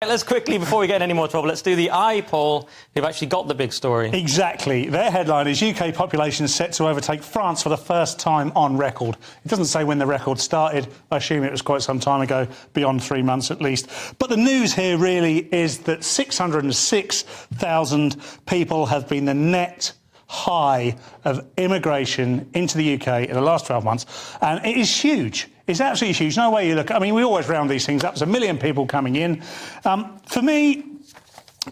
Let's quickly, before we get in any more trouble, let's do the eye poll. Who've actually got the big story. Exactly. Their headline is UK population set to overtake France for the first time on record. It doesn't say when the record started. I assume it was quite some time ago, beyond 3 months at least. But the news here really is that 606,000 people have been the net high of immigration into the UK in the last 12 months. And it is huge. It's absolutely huge. No way you look. I mean, we always round these things up. There's 1 million people coming in. For me,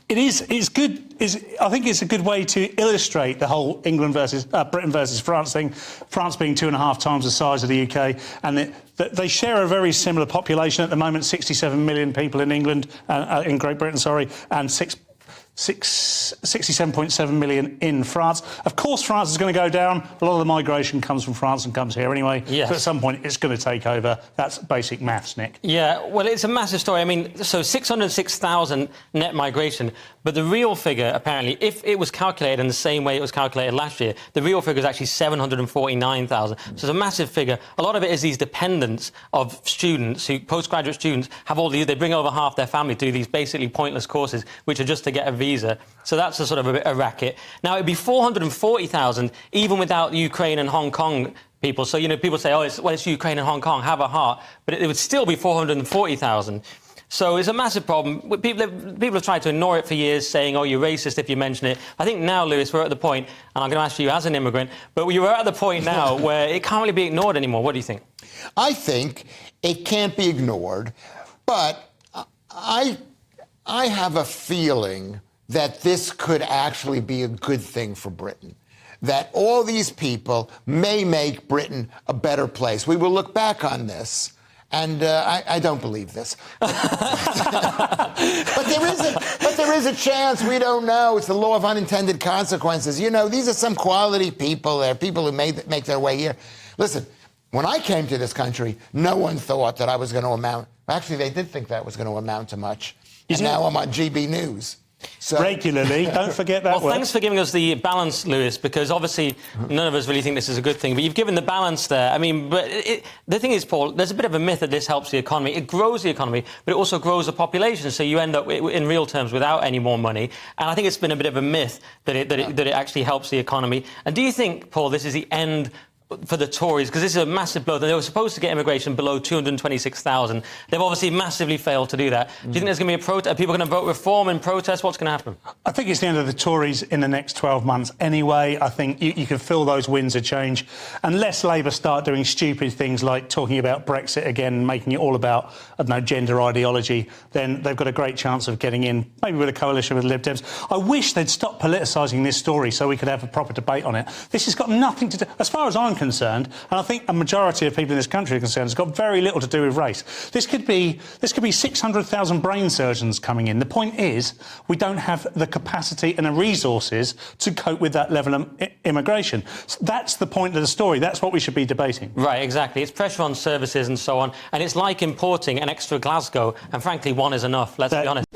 it's good. I think it's a good way to illustrate the whole Britain versus France thing. France being 2.5 times the size of the UK, and they share a very similar population at the moment. 67 million people in England, in Great Britain, sorry, and 67.7 million in France. Of course, France is going to go down. A lot of the migration comes from France and comes here anyway. Yes. So at some point, it's going to take over. That's basic maths, Nick. Yeah, well, it's a massive story. I mean, so 606,000 net migration, but the real figure, apparently, if it was calculated in the same way it was calculated last year, the real figure is actually 749,000. So it's a massive figure. A lot of it is these dependents of students, postgraduate students, they bring over half their family to do these basically pointless courses, which are just to get a visa. So that's a sort of a racket. Now, it'd be 440,000 even without Ukraine and Hong Kong people. So, you know, people say, oh, it's Ukraine and Hong Kong, have a heart. But it would still be 440,000. So it's a massive problem. People have tried to ignore it for years, saying, oh, you're racist if you mention it. I think now, Lewis, we're at the point, and I'm going to ask you as an immigrant, but we're at the point now where it can't really be ignored anymore. What do you think? I think it can't be ignored, but I have a feeling that this could actually be a good thing for Britain, that all these people may make Britain a better place. We will look back on this, and I don't believe this. but there is a chance. We don't know. It's the law of unintended consequences. You know, these are some quality people. They're people who make their way here. Listen, when I came to this country, no one thought that I was going to amount. Actually, they did think that was going to amount to much. And now I'm on GB News. So. Regularly, don't forget that. Well, thanks for giving us the balance, Lewis, because obviously none of us really think this is a good thing, but you've given the balance there. I mean, but the thing is, Paul, there's a bit of a myth that this helps the economy. It grows the economy, but it also grows the population, so you end up, in real terms, without any more money. And I think it's been a bit of a myth that it actually helps the economy. And do you think, Paul, this is the end for the Tories, because this is a massive blow? They were supposed to get immigration below 226,000. They've obviously massively failed to do that. Do you think there's going to be a protest? Are people going to vote reform and protest? What's going to happen? I think it's the end of the Tories in the next 12 months anyway. I think you can feel those winds of change. Unless Labour start doing stupid things like talking about Brexit again and making it all about, I don't know, gender ideology, then they've got a great chance of getting in, maybe with a coalition with Lib Dems. I wish they'd stop politicising this story so we could have a proper debate on it. This has got nothing to do, as far as I'm concerned, and I think a majority of people in this country are concerned, it's got very little to do with race. This could be 600,000 brain surgeons coming in. The point is, we don't have the capacity and the resources to cope with that level of immigration. So that's the point of the story. That's what we should be debating. Right, exactly. It's pressure on services and so on, and it's like importing an extra Glasgow, and frankly, one is enough, let's be honest.